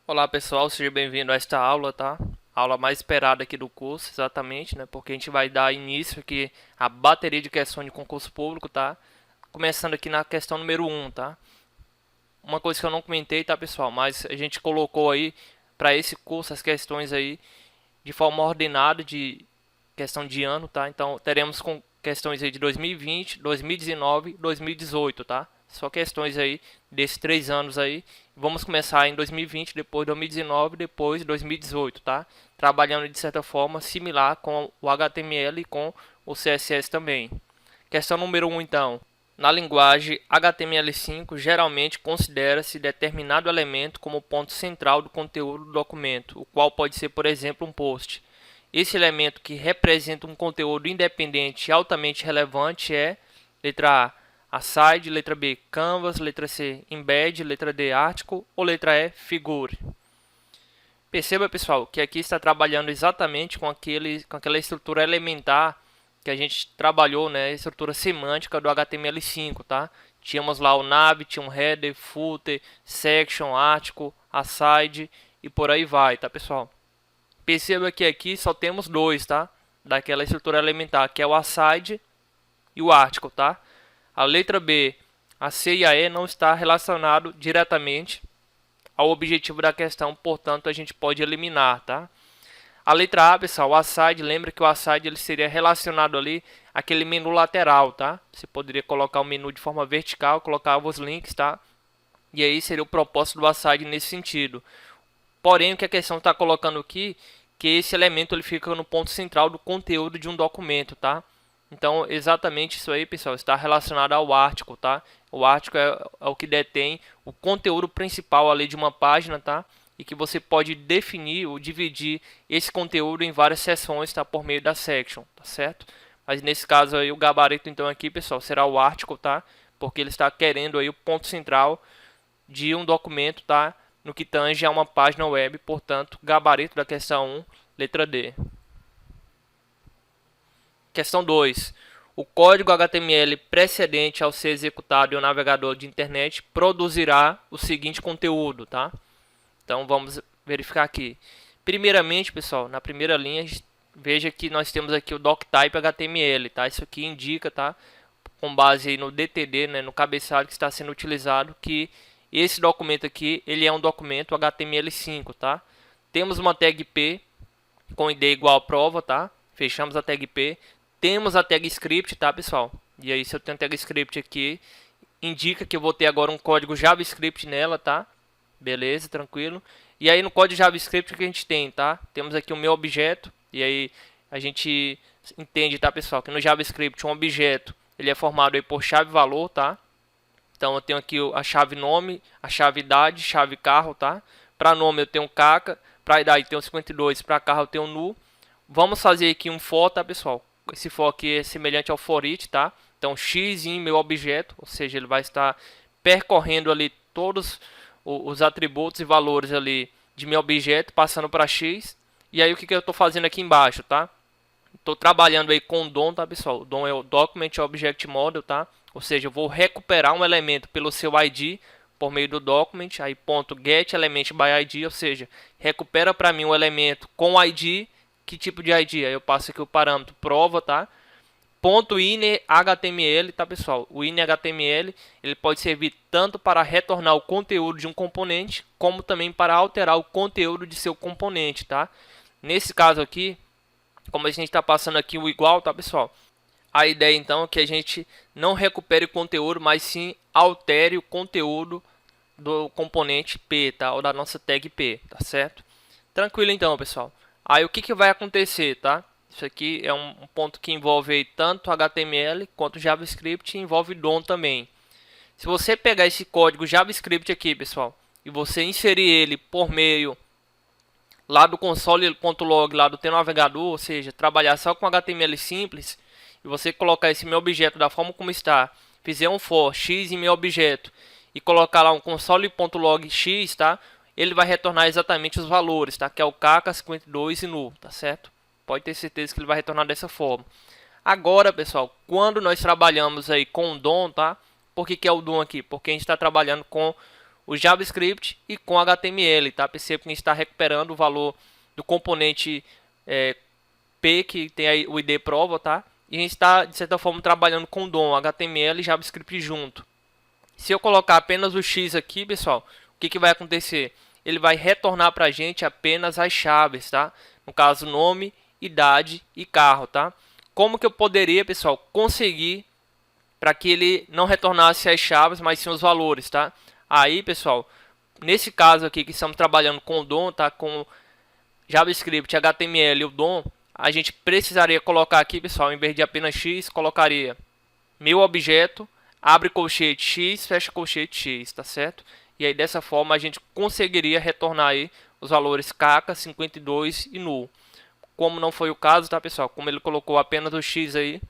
Olá pessoal, seja bem-vindo a esta aula, tá? A aula mais esperada aqui do curso, exatamente, né? Porque a gente vai dar início aqui à bateria de questões de concurso público, tá? Começando aqui na questão número 1, tá? Uma coisa que eu não comentei, tá, pessoal? Mas a gente colocou aí para esse curso as questões aí de forma ordenada de questão de ano, tá? Então teremos com questões aí de 2020, 2019, 2018, tá? Só questões aí desses 3 anos aí. Vamos começar em 2020, depois 2019, depois 2018, tá? Trabalhando de certa forma similar com o HTML e com o CSS também. Questão número 1, então. Na linguagem HTML5, geralmente considera-se determinado elemento como ponto central do conteúdo do documento, o qual pode ser, por exemplo, um post. Esse elemento que representa um conteúdo independente e altamente relevante é letra A, aside, letra B, canvas, letra C, embed, letra D, article ou letra E, figure. Perceba, pessoal, que aqui está trabalhando exatamente com aquela estrutura elementar que a gente trabalhou, né, a estrutura semântica do HTML5, tá? Tínhamos lá o nav, tinha um header, footer, section, article, aside e por aí vai, tá, pessoal? Perceba que aqui só temos dois, tá? Daquela estrutura elementar, que é o aside e o article, tá? A letra B, a C e a E não está relacionado diretamente ao objetivo da questão, portanto a gente pode eliminar, tá? A letra A, pessoal, o aside, lembra que o aside ele seria relacionado ali àquele menu lateral, tá? Você poderia colocar o menu de forma vertical, colocava os links, tá? E aí seria o propósito do aside nesse sentido. Porém, o que a questão está colocando aqui, que esse elemento ele fica no ponto central do conteúdo de um documento, tá? Então, exatamente isso aí, pessoal, está relacionado ao article, tá? O article é o que detém o conteúdo principal ali de uma página, tá? E que você pode definir ou dividir esse conteúdo em várias seções, tá? Por meio da section, tá certo? Mas nesse caso aí, o gabarito, então, aqui, pessoal, será o article, tá? Porque ele está querendo aí o ponto central de um documento, tá? No que tange a uma página web, portanto, gabarito da questão 1, letra D. Questão 2. O código HTML precedente ao ser executado em um navegador de internet produzirá o seguinte conteúdo, tá? Então vamos verificar aqui. Primeiramente, pessoal, na primeira linha, veja que nós temos aqui o doctype HTML, tá? Isso aqui indica, tá? Com base no DTD, né, no cabeçalho que está sendo utilizado, que esse documento aqui, ele é um documento HTML5, tá? Temos uma tag P com ID igual a prova, tá? Fechamos a tag P. Temos a tag script, tá, pessoal? E aí, se eu tenho tag script aqui, indica que eu vou ter agora um código JavaScript nela, tá? Beleza, tranquilo. E aí, no código JavaScript, o que a gente tem, tá? Temos aqui o meu objeto. E aí, a gente entende, tá, pessoal? Que no JavaScript, um objeto, ele é formado aí por chave-valor, tá? Então, eu tenho aqui a chave nome, a chave idade, chave carro, tá? Para nome, eu tenho caca. Para idade, eu tenho 52. Para carro, eu tenho nu. Vamos fazer aqui um for, tá, pessoal? Esse for aqui é semelhante ao for each, tá? Então, x em meu objeto, ou seja, ele vai estar percorrendo ali todos os atributos e valores ali de meu objeto, passando para x. E aí, o que eu estou fazendo aqui embaixo, tá? Estou trabalhando aí com o DOM, tá, pessoal? O DOM é o Document Object Model, tá? Ou seja, eu vou recuperar um elemento pelo seu ID por meio do document, aí ponto get element by ID, ou seja, recupera para mim um elemento com ID. Que tipo de ID? Aí eu passo aqui o parâmetro prova, tá? Ponto inner HTML, tá, pessoal? O inner HTML ele pode servir tanto para retornar o conteúdo de um componente, como também para alterar o conteúdo de seu componente, tá? Nesse caso aqui, como a gente está passando aqui o igual, tá, pessoal? A ideia então é que a gente não recupere o conteúdo, mas sim altere o conteúdo do componente P, tá? Ou da nossa tag P, tá certo? Tranquilo então, pessoal. Aí o que vai acontecer, tá? Isso aqui é um ponto que envolve aí tanto HTML quanto JavaScript e envolve DOM também. Se você pegar esse código JavaScript aqui, pessoal, e você inserir ele por meio lá do console.log, lá do teu navegador, ou seja, trabalhar só com HTML simples, e você colocar esse meu objeto da forma como está, fizer um for x em meu objeto e colocar lá um console.log x, tá? Ele vai retornar exatamente os valores, tá? Que é o caca, 52 e nu, tá certo? Pode ter certeza que ele vai retornar dessa forma. Agora, pessoal, quando nós trabalhamos aí com o DOM, tá? Por que é o DOM aqui? Porque a gente está trabalhando com o JavaScript e com HTML, tá? Perceba que a gente está recuperando o valor do componente P, que tem aí o ID prova, tá? E a gente está, de certa forma, trabalhando com DOM, HTML e JavaScript junto. Se eu colocar apenas o X aqui, pessoal, o que vai acontecer? Ele vai retornar para a gente apenas as chaves, tá? No caso, nome, idade e carro, tá? Como que eu poderia, pessoal, conseguir para que ele não retornasse as chaves, mas sim os valores, tá? Aí, pessoal, nesse caso aqui que estamos trabalhando com o DOM, tá? Com JavaScript, HTML e o DOM, a gente precisaria colocar aqui, pessoal, em vez de apenas X, colocaria meu objeto, abre colchete X, fecha colchete X, tá certo? E aí dessa forma a gente conseguiria retornar aí os valores caca, 52 e null. Como não foi o caso, tá, pessoal? Como ele colocou apenas o X aí,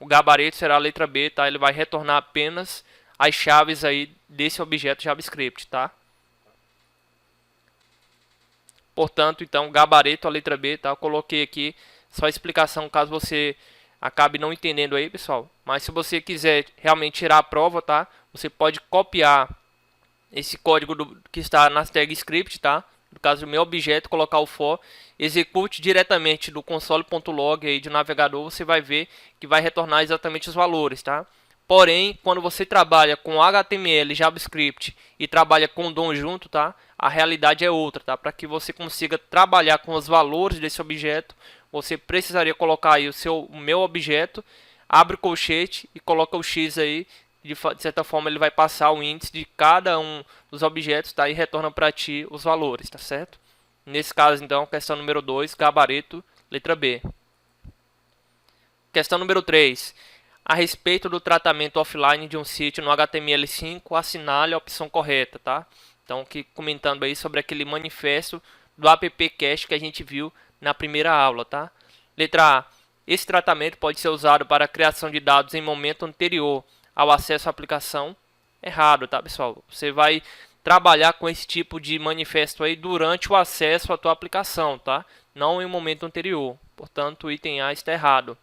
o gabarito será a letra B, tá? Ele vai retornar apenas as chaves aí desse objeto JavaScript, tá? Portanto, então, gabarito, a letra B, tá? Eu coloquei aqui só a explicação caso você acabe não entendendo aí, pessoal. Mas se você quiser realmente tirar a prova, tá? Você pode copiar esse código que está na tag script, tá? No caso do meu objeto, colocar o for, execute diretamente do console.log aí de navegador, você vai ver que vai retornar exatamente os valores, tá? Porém, quando você trabalha com HTML, JavaScript e trabalha com DOM junto, tá? A realidade é outra, tá? Para que você consiga trabalhar com os valores desse objeto, você precisaria colocar aí o meu objeto, abre o colchete e coloca o X aí. De certa forma, ele vai passar o índice de cada um dos objetos, tá? E retorna para ti os valores, tá certo? Nesse caso, então, questão número 2, gabarito, letra B. Questão número 3. A respeito do tratamento offline de um sítio no HTML5, assinale a opção correta, tá? Então, aqui comentando aí sobre aquele manifesto do AppCache que a gente viu na primeira aula, tá? Letra A. Esse tratamento pode ser usado para a criação de dados em momento anterior ao acesso à aplicação. Errado, tá, pessoal? Você vai trabalhar com esse tipo de manifesto aí durante o acesso à tua aplicação, tá? Não em um momento anterior. Portanto, o item A está errado.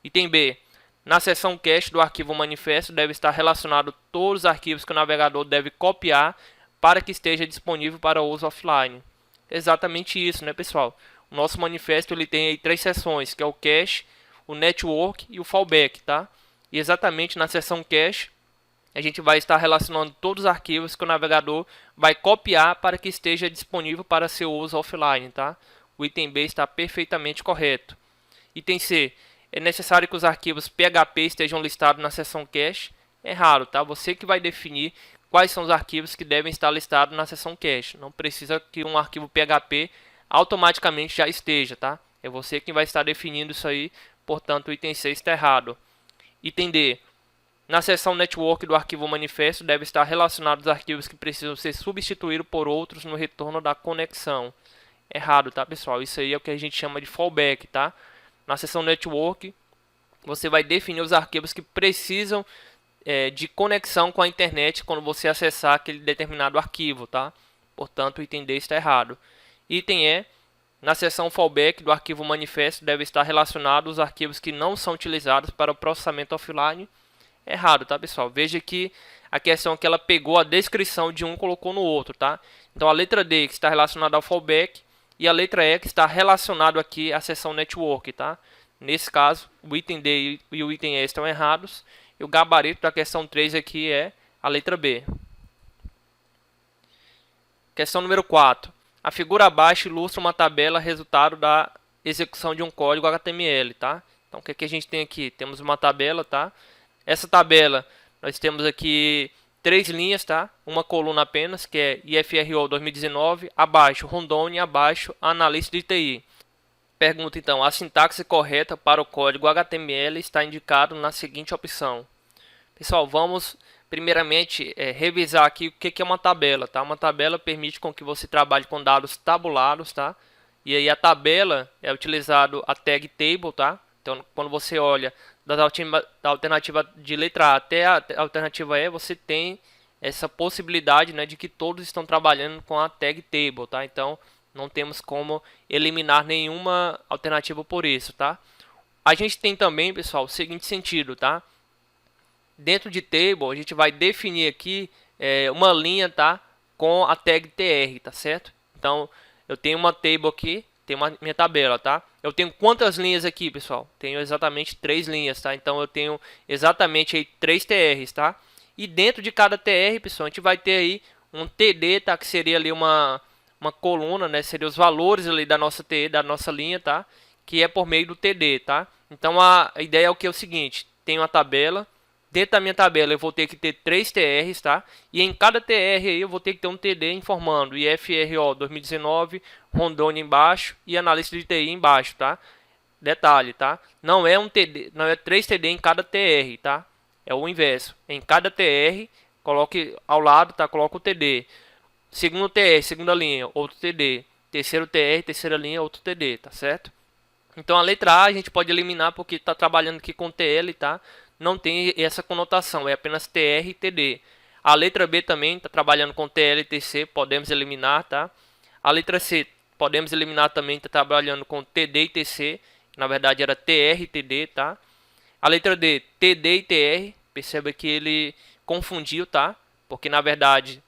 Item B. Na seção cache do arquivo manifesto deve estar relacionado todos os arquivos que o navegador deve copiar para que esteja disponível para uso offline. Exatamente isso, né, pessoal? O nosso manifesto ele tem aí 3 seções, que é o cache, o network e o fallback, tá? E exatamente na seção cache, a gente vai estar relacionando todos os arquivos que o navegador vai copiar para que esteja disponível para seu uso offline, tá? O item B está perfeitamente correto. Item C. É necessário que os arquivos PHP estejam listados na seção cache. Errado, tá? Você que vai definir quais são os arquivos que devem estar listados na seção cache. Não precisa que um arquivo PHP automaticamente já esteja, tá? É você quem vai estar definindo isso aí, portanto o item C está errado. Item D. Na seção network do arquivo manifesto deve estar relacionado os arquivos que precisam ser substituídos por outros no retorno da conexão. Errado, tá, pessoal? Isso aí é o que a gente chama de fallback, tá? Na seção network, você vai definir os arquivos que precisam de conexão com a internet quando você acessar aquele determinado arquivo, tá? Portanto, o item D está errado. Item E. Na seção fallback do arquivo manifesto deve estar relacionado os arquivos que não são utilizados para o processamento offline. Errado, tá, pessoal? Veja que a questão é que ela pegou a descrição de um e colocou no outro, tá? Então a letra D que está relacionada ao fallback e a letra E que está relacionado aqui à seção network, tá? Nesse caso, o item D e o item E estão errados e o gabarito da questão 3 aqui é a letra B. Questão número 4. A figura abaixo ilustra uma tabela resultado da execução de um código HTML, tá? Então o que, que a gente tem aqui? Temos uma tabela, tá? Essa tabela, nós temos aqui 3 linhas, tá? Uma coluna apenas, que é IFRO 2019, abaixo Rondônia, abaixo Analista de TI. Pergunta então, a sintaxe correta para o código HTML está indicado na seguinte opção. Pessoal, vamos primeiramente revisar aqui o que é uma tabela, tá? Uma tabela permite com que você trabalhe com dados tabulados, tá? E aí a tabela é utilizado a tag table, tá? Então, quando você olha da alternativa de letra A até a alternativa E, você tem essa possibilidade, né, de que todos estão trabalhando com a tag table, tá? Então, não temos como eliminar nenhuma alternativa por isso, tá? A gente tem também, pessoal, o seguinte sentido, tá? Dentro de table, a gente vai definir aqui uma linha, tá? com a tag tr, tá certo? Então, eu tenho uma table aqui, tenho minha tabela, tá? Eu tenho quantas linhas aqui, pessoal? Tenho exatamente 3 linhas, tá? Então, eu tenho exatamente aí 3 TRs, tá? E dentro de cada TR, pessoal, a gente vai ter aí um TD, tá? Que seria ali uma coluna, né? Seria os valores ali da nossa TR, da nossa linha, tá? Que é por meio do TD, tá? Então, a ideia é o que? É o seguinte, tem uma tabela. Dentro da minha tabela eu vou ter que ter 3 TRs, tá? E em cada TR aí eu vou ter que ter um TD informando IFRO 2019, Rondônia embaixo e analista de TI embaixo, tá? Detalhe, tá? Não é um TD, não é 3 TD em cada TR, tá? É o inverso. Em cada TR, coloque ao lado, tá? Coloca o TD. Segundo TR, segunda linha, outro TD. Terceiro TR, terceira linha, outro TD, tá certo? Então a letra A a gente pode eliminar porque está trabalhando aqui com TL, tá? Não tem essa conotação, é apenas TR e TD. A letra B também está trabalhando com TL e TC, podemos eliminar, tá? A letra C podemos eliminar também, está trabalhando com TD e TC, na verdade era TR e TD, tá? A letra D, TD e TR, perceba que ele confundiu, tá? Porque na verdade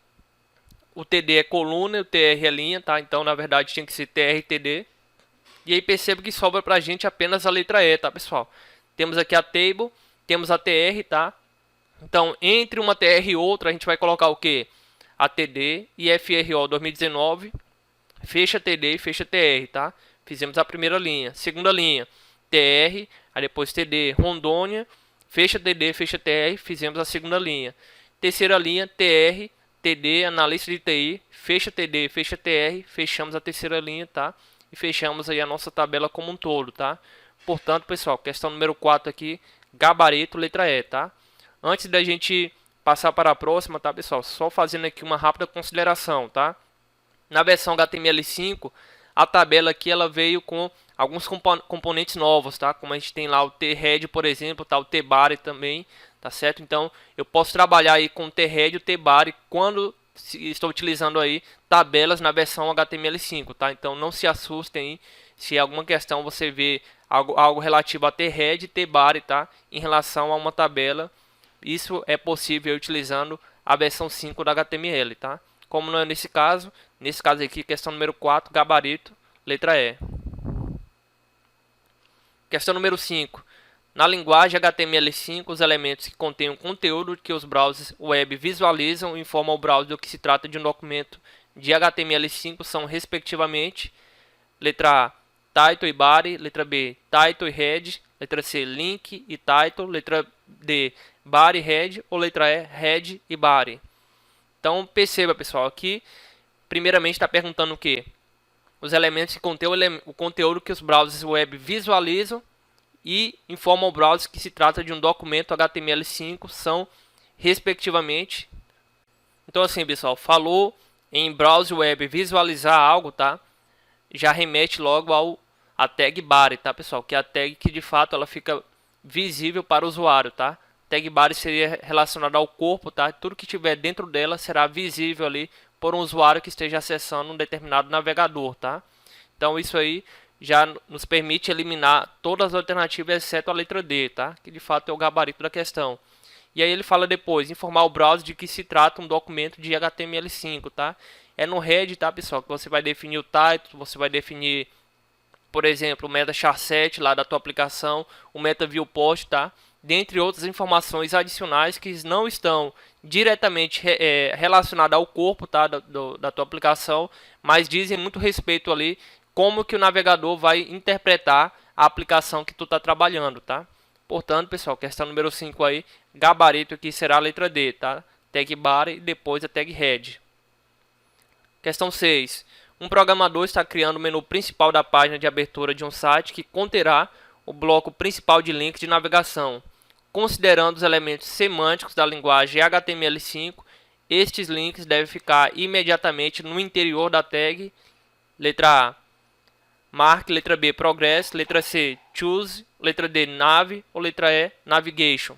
o TD é coluna e o TR é linha, tá? Então na verdade tinha que ser TR e TD. E aí perceba que sobra pra gente apenas a letra E, tá, pessoal? Temos aqui a table, temos a TR, tá? Então, entre uma TR e outra, a gente vai colocar o quê? A TD e FRO 2019, fecha TD e fecha TR, tá? Fizemos a primeira linha. Segunda linha, TR, aí depois TD, Rondônia, fecha TD, fecha TR, fizemos a segunda linha. Terceira linha, TR, TD, analista de TI, fecha TD, fecha TR, fechamos a terceira linha, tá? E fechamos aí a nossa tabela como um todo, tá? Portanto, pessoal, questão número 4 aqui, gabarito, letra E, tá? Antes da gente passar para a próxima, tá, pessoal? Só fazendo aqui uma rápida consideração, tá? Na versão HTML5, a tabela aqui ela veio com alguns componentes novos, tá? Como a gente tem lá o T-Head, por exemplo, tá? O T-Body também, tá certo? Então, eu posso trabalhar aí com o T-Head e o T-Body quando estou utilizando aí tabelas na versão HTML5, tá? Então não se assustem aí se alguma questão você vê algo relativo a T-Head e T-Body, tá? Em relação a uma tabela, isso é possível utilizando a versão 5 da HTML, tá? Como não é nesse caso aqui, questão número 4, gabarito, letra E. Questão número 5. Na linguagem HTML5, os elementos que contêm o conteúdo que os browsers web visualizam informam ao browser do que se trata de um documento de HTML5 são, respectivamente, letra A, title e body, letra B, title e head, letra C, link e title, letra D, body e head, ou letra E, head e body. Então, perceba, pessoal, aqui, primeiramente está perguntando o quê? Os elementos que contêm o conteúdo que os browsers web visualizam e informa ao browser que se trata de um documento HTML5 são, respectivamente. Então assim, pessoal, falou em browser web visualizar algo, tá? Já remete logo a tag body, tá, pessoal? Que é a tag que de fato ela fica visível para o usuário, tá? Tag body seria relacionada ao corpo, tá? Tudo que tiver dentro dela será visível ali por um usuário que esteja acessando um determinado navegador, tá? Então isso aí já nos permite eliminar todas as alternativas exceto a letra D, tá? Que de fato é o gabarito da questão. E aí ele fala depois, informar o browser de que se trata um documento de HTML5, tá? É no head, tá, pessoal, que você vai definir o title, você vai definir, por exemplo, o meta charset lá da tua aplicação, o meta viewport, tá? Dentre outras informações adicionais que não estão diretamente relacionadas ao corpo, tá, da tua aplicação, mas dizem muito respeito ali como que o navegador vai interpretar a aplicação que tu está trabalhando, tá? Portanto, pessoal, questão número 5 aí, gabarito aqui será a letra D, tá? Tag body e depois a tag head. Questão 6. Um programador está criando o menu principal da página de abertura de um site que conterá o bloco principal de links de navegação. Considerando os elementos semânticos da linguagem HTML5, estes links devem ficar imediatamente no interior da tag, letra A, mark, letra B, progress, letra C, choose, letra D, nav ou letra E, navigation.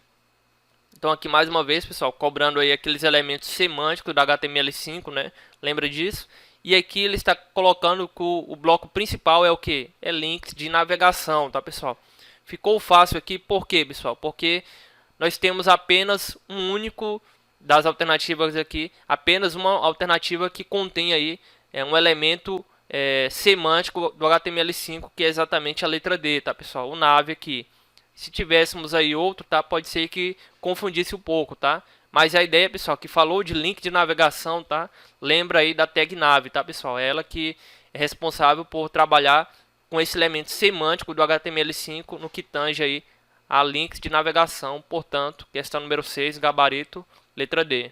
Então aqui mais uma vez, pessoal, cobrando aí aqueles elementos semânticos da HTML5, né? Lembra disso? E aqui ele está colocando que o bloco principal é o que? É links de navegação, tá, pessoal? Ficou fácil aqui, por quê, pessoal? Porque nós temos apenas um único das alternativas aqui, apenas uma alternativa que contém aí um elemento semântico do HTML5, que é exatamente a letra D, tá, pessoal? O nav aqui. Se tivéssemos aí outro, tá, pode ser que confundisse um pouco, tá? Mas a ideia, pessoal, que falou de link de navegação, tá? Lembra aí da tag nav, tá, pessoal? É ela que é responsável por trabalhar com esse elemento semântico do HTML5 no que tange aí a links de navegação. Portanto, questão número 6, gabarito, letra D.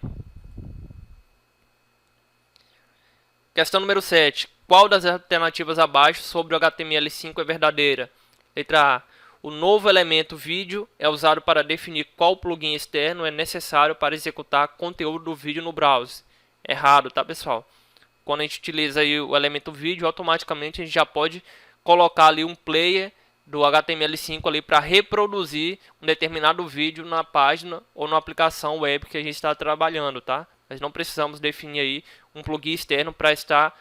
Questão número 7. Qual das alternativas abaixo sobre o HTML5 é verdadeira? Letra A. O novo elemento vídeo é usado para definir qual plugin externo é necessário para executar conteúdo do vídeo no browser. Errado, tá, pessoal? Quando a gente utiliza aí o elemento vídeo, automaticamente a gente já pode colocar ali um player do HTML5 ali para reproduzir um determinado vídeo na página ou na aplicação web que a gente está trabalhando, tá? Nós não precisamos definir aí um plugin externo para estar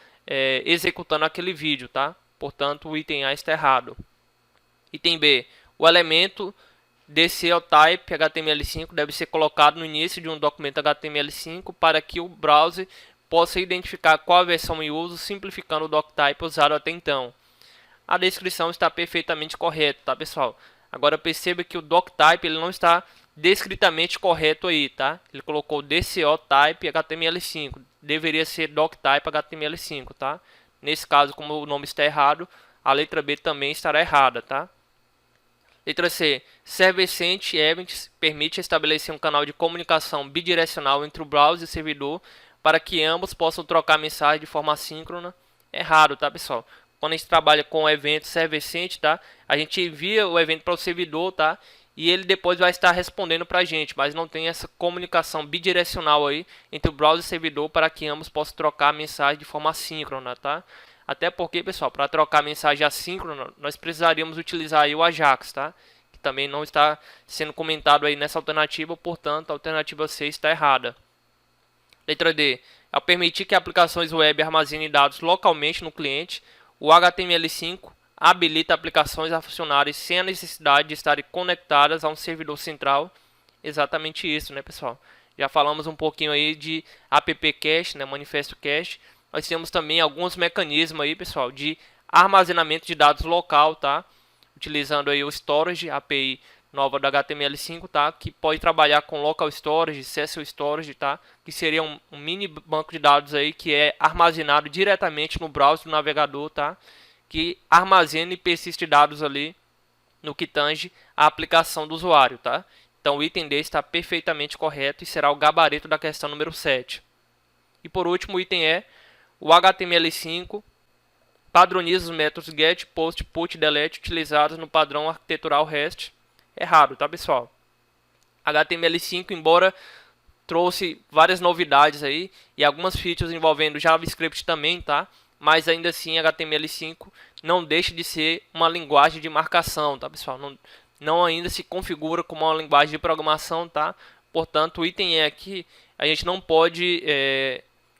executando aquele vídeo, tá? Portanto, o item A está errado. Item B. O elemento DCOtype HTML5 deve ser colocado no início de um documento HTML5 para que o browser possa identificar qual a versão em uso, simplificando o doctype usado até então. A descrição está perfeitamente correta, tá, pessoal? Agora perceba que o doctype ele não está descritamente correto aí, tá? Ele colocou DCOtype HTML5, deveria ser doctype HTML5, tá? Nesse caso, como o nome está errado, a letra B também estará errada, tá? Letra C. Server-Sent Events permite estabelecer um canal de comunicação bidirecional entre o browser e o servidor para que ambos possam trocar mensagem de forma assíncrona. Errado, tá, pessoal? Quando a gente trabalha com o evento server-sent, tá? A gente envia o evento para o servidor, tá? E ele depois vai estar respondendo para a gente, mas não tem essa comunicação bidirecional aí entre o browser e o servidor para que ambos possam trocar mensagem de forma assíncrona, tá? Até porque, pessoal, para trocar mensagem assíncrona, nós precisaríamos utilizar aí o Ajax, tá? Que também não está sendo comentado aí nessa alternativa, portanto, a alternativa C está errada. Letra D. Ao permitir que aplicações web armazenem dados localmente no cliente, o HTML5 habilita aplicações a funcionarem sem a necessidade de estarem conectadas a um servidor central. Exatamente isso, né, pessoal? Já falamos um pouquinho aí de app cache, né, manifesto cache. Nós temos também alguns mecanismos aí, pessoal, de armazenamento de dados local, tá? Utilizando aí o storage, a API nova do HTML5, tá? Que pode trabalhar com local storage, session storage, tá? Que seria um mini banco de dados aí que é armazenado diretamente no browser do navegador, tá? Que armazena e persiste dados ali no que tange a aplicação do usuário, tá? Então o item D está perfeitamente correto e será o gabarito da questão número 7. E por último, o item E. O HTML5 padroniza os métodos get, post, put, delete utilizados no padrão arquitetural REST. Errado, tá, pessoal? HTML5, embora trouxe várias novidades aí e algumas features envolvendo JavaScript também, tá? Mas ainda assim, HTML5 não deixa de ser uma linguagem de marcação, tá, pessoal? Não ainda se configura como uma linguagem de programação, tá? Portanto, o item E aqui a gente não pode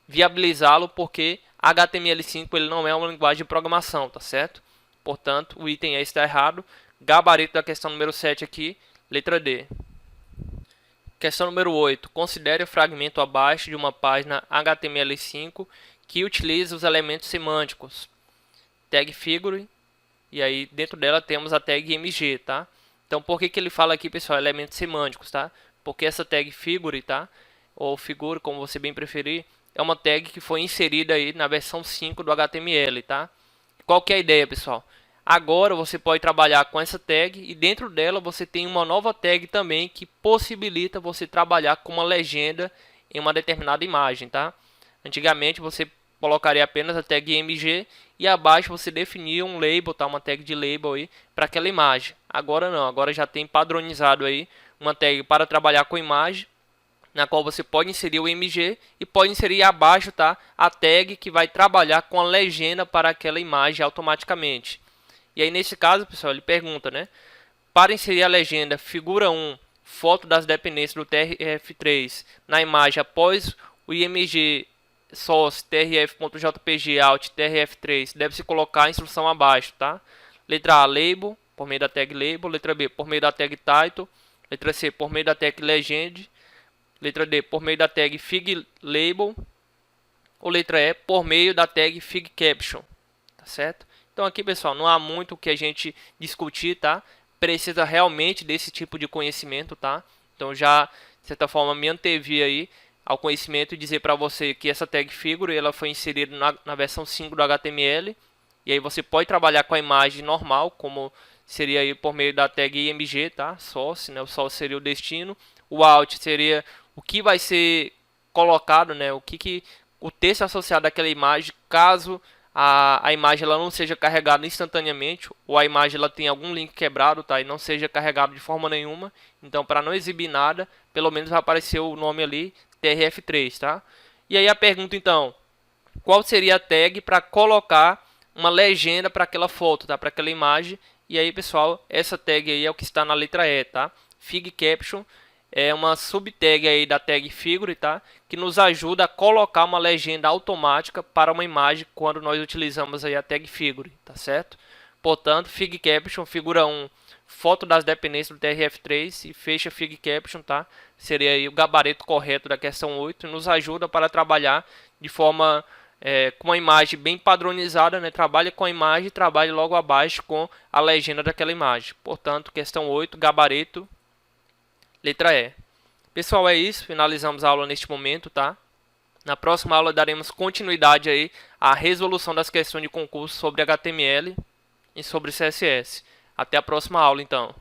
viabilizá-lo porque HTML5 ele não é uma linguagem de programação, tá certo? Portanto, o item E está errado. Gabarito da questão número 7 aqui, letra D. Questão número 8. Considere o fragmento abaixo de uma página HTML5 que utiliza os elementos semânticos. Tag figure, e aí dentro dela temos a tag mg, tá? Então, por que ele fala aqui, pessoal, elementos semânticos, tá? Porque essa tag figure, tá? Ou figure, como você bem preferir, é uma tag que foi inserida aí na versão 5 do HTML, tá? Qual que é a ideia, pessoal? Agora você pode trabalhar com essa tag e dentro dela você tem uma nova tag também que possibilita você trabalhar com uma legenda em uma determinada imagem, tá? Antigamente você colocaria apenas a tag img e abaixo você definia um label, tá? Uma tag de label aí para aquela imagem. Agora não, agora já tem padronizado aí uma tag para trabalhar com imagem, na qual você pode inserir o img e pode inserir abaixo, tá, a tag que vai trabalhar com a legenda para aquela imagem automaticamente. E aí nesse caso, pessoal, ele pergunta, né, para inserir a legenda figura 1, foto das dependências do TRF3 na imagem após o img source trf.jpg alt trf3, deve-se colocar a instrução abaixo, tá? Letra A, label, por meio da tag label. Letra B, por meio da tag title. Letra C, por meio da tag legend. Letra D, por meio da tag FigLabel. Ou letra E, por meio da tag FigCaption. Tá certo? Então aqui, pessoal, não há muito o que a gente discutir, tá? Precisa realmente desse tipo de conhecimento, tá? Então já, de certa forma, me antevi aí ao conhecimento e dizer para você que essa tag figure ela foi inserida na versão 5 do HTML. E aí você pode trabalhar com a imagem normal, como seria aí por meio da tag img, tá? Source, né? O source seria o destino. O out seria o que vai ser colocado, né? O texto associado àquela imagem, caso a imagem ela não seja carregada instantaneamente, ou a imagem ela tem algum link quebrado, tá? E não seja carregado de forma nenhuma. Então, para não exibir nada, pelo menos vai aparecer o nome ali, TRF3, tá? E aí a pergunta, então, qual seria a tag para colocar uma legenda para aquela foto, tá? Para aquela imagem. E aí, pessoal, essa tag aí é o que está na letra E, tá? Fig Caption é uma subtag aí da tag figure, tá? Que nos ajuda a colocar uma legenda automática para uma imagem quando nós utilizamos aí a tag figure, tá certo? Portanto, Fig Caption, figura 1, foto das dependências do TRF3 e fecha Fig Caption, tá? Seria aí o gabarito correto da questão 8 e nos ajuda para trabalhar de forma com uma imagem bem padronizada, né? Trabalha com a imagem e trabalha logo abaixo com a legenda daquela imagem. Portanto, questão 8, gabarito, letra E. Pessoal, é isso. Finalizamos a aula neste momento, tá? Na próxima aula daremos continuidade aí à resolução das questões de concurso sobre HTML e sobre CSS. Até a próxima aula, então.